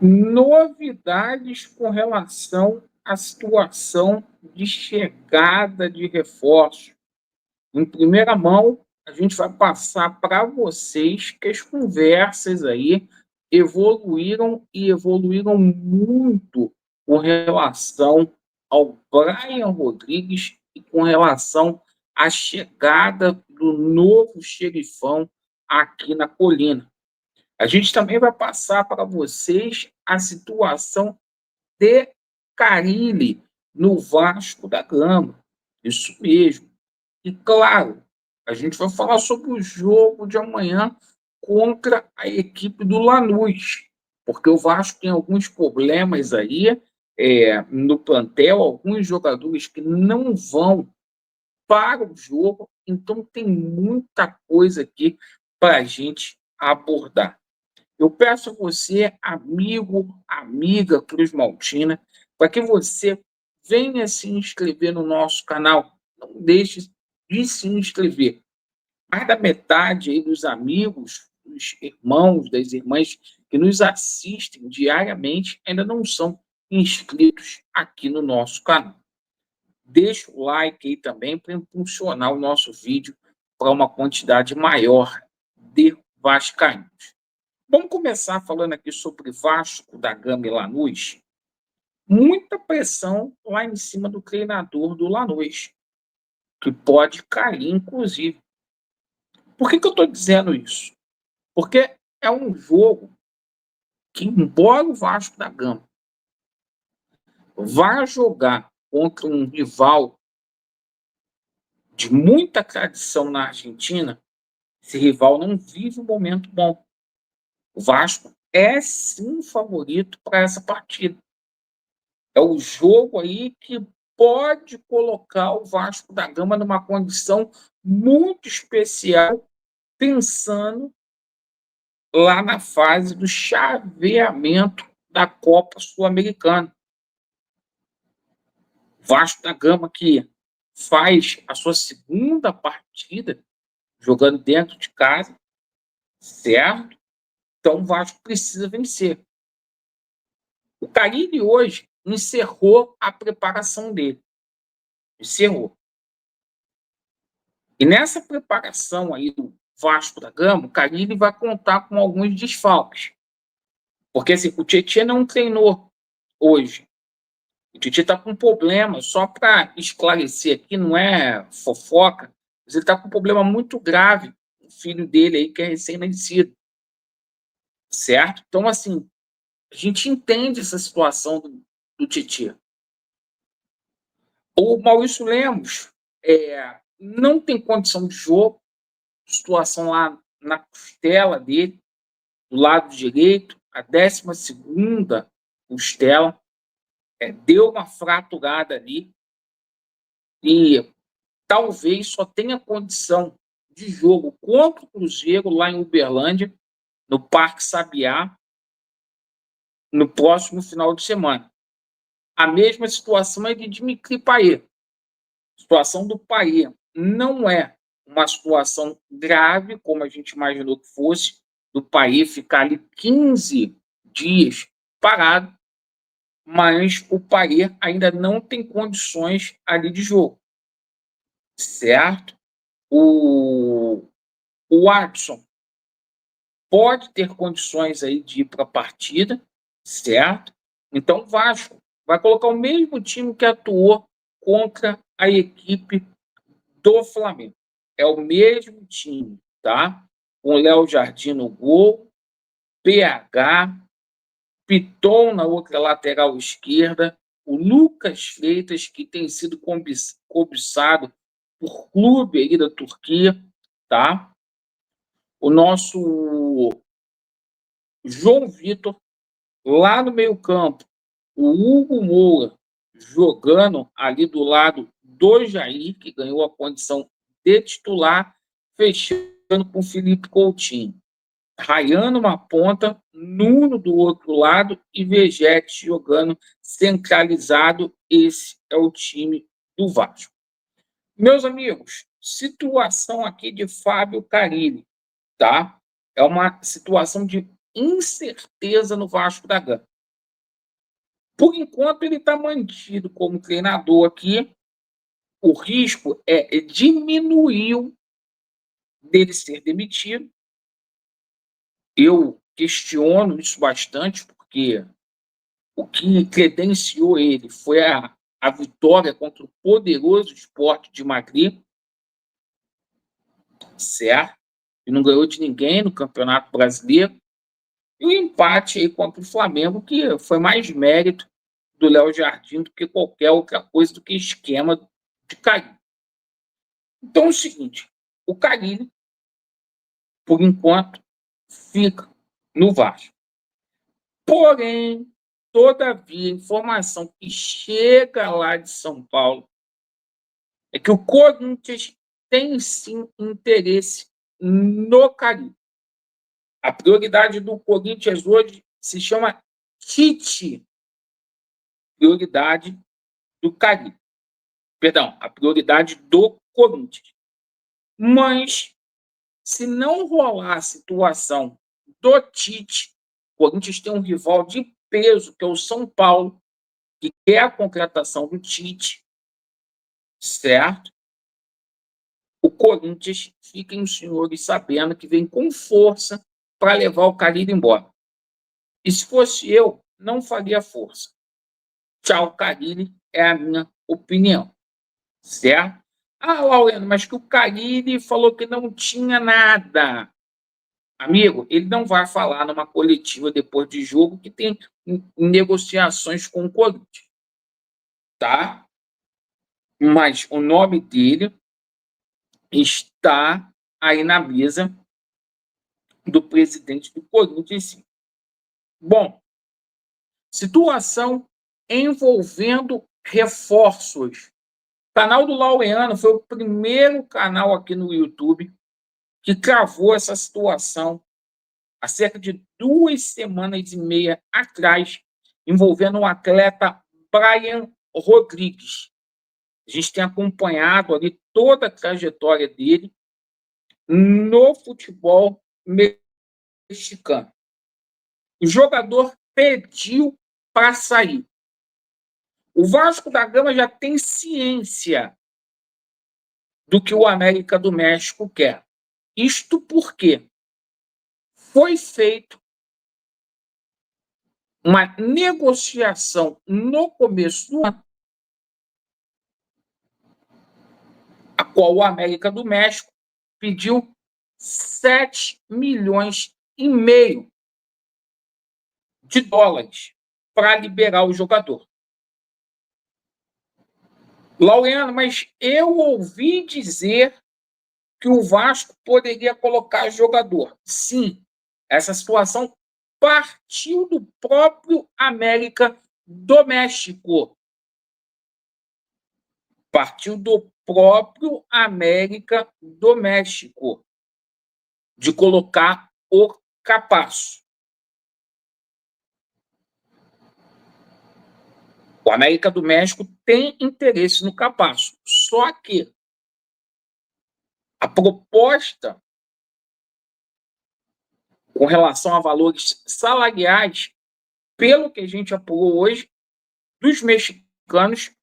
Novidades com relação à situação de chegada de reforços. Em primeira mão, a gente vai passar para vocês que as conversas aí evoluíram e evoluíram muito com relação ao Brian Rodrigues e com relação à chegada do novo xerifão aqui na Colina. A gente também vai passar para vocês a situação de Carille no Vasco da Gama. Isso mesmo. E, claro, a gente vai falar sobre o jogo de amanhã contra a equipe do Lanús, porque o Vasco tem alguns problemas aí no plantel, alguns jogadores que não vão para o jogo, então tem muita coisa aqui para a gente abordar. Eu peço a você, amigo, amiga Cruz Maltina, para que você venha se inscrever no nosso canal. Não deixe de se inscrever. Mais da metade aí dos amigos, dos irmãos, das irmãs que nos assistem diariamente ainda não são inscritos aqui no nosso canal. Deixa o like aí também para impulsionar o nosso vídeo para uma quantidade maior de vascaínos. Vamos começar falando aqui sobre Vasco da Gama e Lanús. Muita pressão lá em cima do treinador do Lanús, que pode cair, inclusive. Por que eu estou dizendo isso? Porque é um jogo que, embora o Vasco da Gama vá jogar contra um rival de muita tradição na Argentina, esse rival não vive um momento bom. O Vasco é sim favorito para essa partida. É o jogo aí que pode colocar o Vasco da Gama numa condição muito especial, pensando lá na fase do chaveamento da Copa Sul-Americana. Vasco da Gama que faz a sua segunda partida jogando dentro de casa, certo? Então o Vasco precisa vencer. O Carille hoje encerrou a preparação dele. Encerrou. E nessa preparação aí do Vasco da Gama, o Carille vai contar com alguns desfalques. Porque assim, o Tietchan não treinou hoje. O Tietchan está com problema, só para esclarecer aqui, não é fofoca, mas ele está com um problema muito grave. O filho dele aí, que é recém-nascido. Certo? Então, assim, a gente entende essa situação do Tietchan. O Maurício Lemos não tem condição de jogo, situação lá na costela dele, do lado direito, a 12ª costela, deu uma fraturada ali e talvez só tenha condição de jogo contra o Cruzeiro lá em Uberlândia, no Parque Sabiá, no próximo final de semana. A mesma situação é de Dimitri Payet. A situação do Payet não é uma situação grave, como a gente imaginou que fosse, do Payet ficar ali 15 dias parado, mas o Payet ainda não tem condições ali de jogo, certo? O Watson pode ter condições aí de ir para a partida, certo? Então o Vasco vai colocar o mesmo time que atuou contra a equipe do Flamengo. É o mesmo time, tá? Com Léo Jardim no gol, PH, Piton na outra lateral esquerda, o Lucas Freitas, que tem sido cobiçado por clube aí da Turquia, tá? O nosso João Vitor, lá no meio-campo, o Hugo Moura jogando ali do lado do Jair, que ganhou a condição de titular, fechando com o Felipe Coutinho. Rayando uma ponta, Nuno do outro lado e Vegete jogando centralizado. Esse é o time do Vasco. Meus amigos, situação aqui de Fábio Carille, tá? É uma situação de incerteza no Vasco da Gama. Por enquanto, ele está mantido como treinador aqui. O risco diminuiu dele ser demitido. Eu questiono isso bastante, porque o que credenciou ele foi a vitória contra o poderoso Sport de Madrid, certo? E não ganhou de ninguém no Campeonato Brasileiro. E o empate aí contra o Flamengo, que foi mais mérito do Léo Jardim do que qualquer outra coisa, do que esquema de Carille. Então é o seguinte, o Carille, por enquanto, fica no Vasco. Porém, todavia, a informação que chega lá de São Paulo é que o Corinthians tem sim interesse no Carille. A prioridade do Corinthians hoje se chama Tite. Prioridade do Carille. Perdão, a prioridade do Corinthians. Mas, se não rolar a situação do Tite, o Corinthians tem um rival de peso, que é o São Paulo, que quer a contratação do Tite, certo? O Corinthians, fiquem os senhores sabendo que vem com força para levar o Carille embora. E se fosse eu, não faria força. Tchau, Carille, é a minha opinião. Certo? Ah, Laureano, mas que o Carille falou que não tinha nada. Amigo, ele não vai falar numa coletiva depois de jogo que tem negociações com o Corinthians. Tá? Mas o nome dele está aí na mesa do presidente do Corinthians. Bom, situação envolvendo reforços. O canal do Laureano foi o primeiro canal aqui no YouTube que cravou essa situação há cerca de 2 semanas e meia atrás, envolvendo o atleta Brian Rodrigues. A gente tem acompanhado ali toda a trajetória dele no futebol mexicano. O jogador pediu para sair. O Vasco da Gama já tem ciência do que o América do México quer. Isto porque foi feito uma negociação no começo do ano, a qual o América do México pediu 7,5 milhões de dólares para liberar o jogador. Laureano, mas eu ouvi dizer que o Vasco poderia colocar jogador. Sim, essa situação partiu do próprio América do México. Partiu do próprio América do México de colocar o Capasso. O América do México tem interesse no Capasso, só que a proposta com relação a valores salariais, pelo que a gente apurou hoje, dos mexicanos,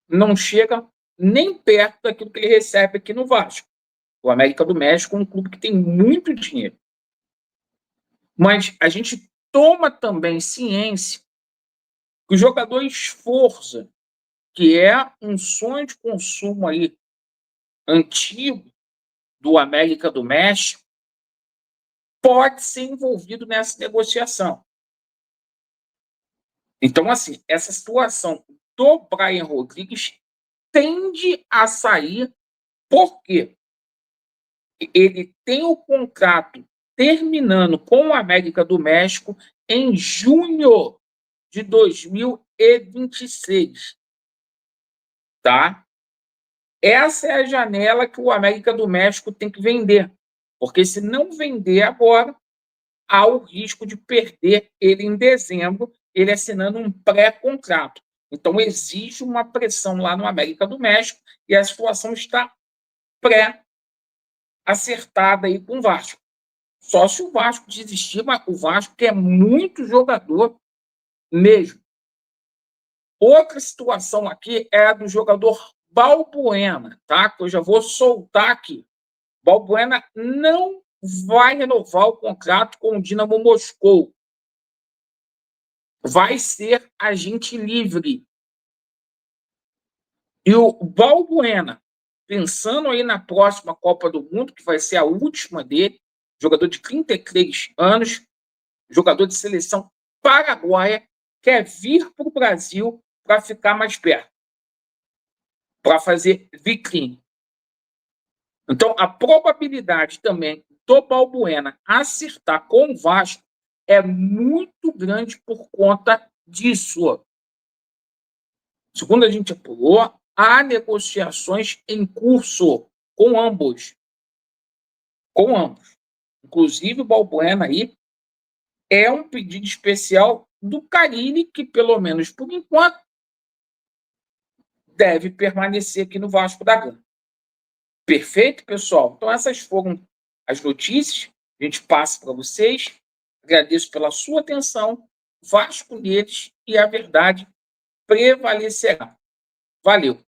não chega nem perto daquilo que ele recebe aqui no Vasco. O América do México é um clube que tem muito dinheiro. Mas a gente toma também ciência que o jogador Esforza, que é um sonho de consumo aí antigo do América do México, pode ser envolvido nessa negociação. Então, assim, essa situação do Brian Rodrigues tende a sair porque ele tem o contrato terminando com o América do México em junho de 2026. Tá? Essa é a janela que o América do México tem que vender. Porque se não vender agora, há o risco de perder ele em dezembro, ele assinando um pré-contrato. Então, existe uma pressão lá no América do México e a situação está pré-acertada aí com o Vasco. Só se o Vasco desistir, mas o Vasco quer muito jogador mesmo. Outra situação aqui é a do jogador Balbuena, tá? Que eu já vou soltar aqui. Balbuena não vai renovar o contrato com o Dinamo Moscou. Vai ser agente livre. E o Balbuena, pensando aí na próxima Copa do Mundo, que vai ser a última dele, jogador de 33 anos, jogador de seleção paraguaia, quer vir para o Brasil para ficar mais perto, para fazer vitrine. Então, a probabilidade também do Balbuena acertar com o Vasco é muito grande por conta disso. Segundo a gente apurou, há negociações em curso com ambos. Com ambos. Inclusive, o Balbuena aí é um pedido especial do Carille, que, pelo menos por enquanto, deve permanecer aqui no Vasco da Gama. Perfeito, pessoal? Então, essas foram as notícias. A gente passa para vocês. Agradeço pela sua atenção. Vasco neles e a verdade prevalecerá. Valeu!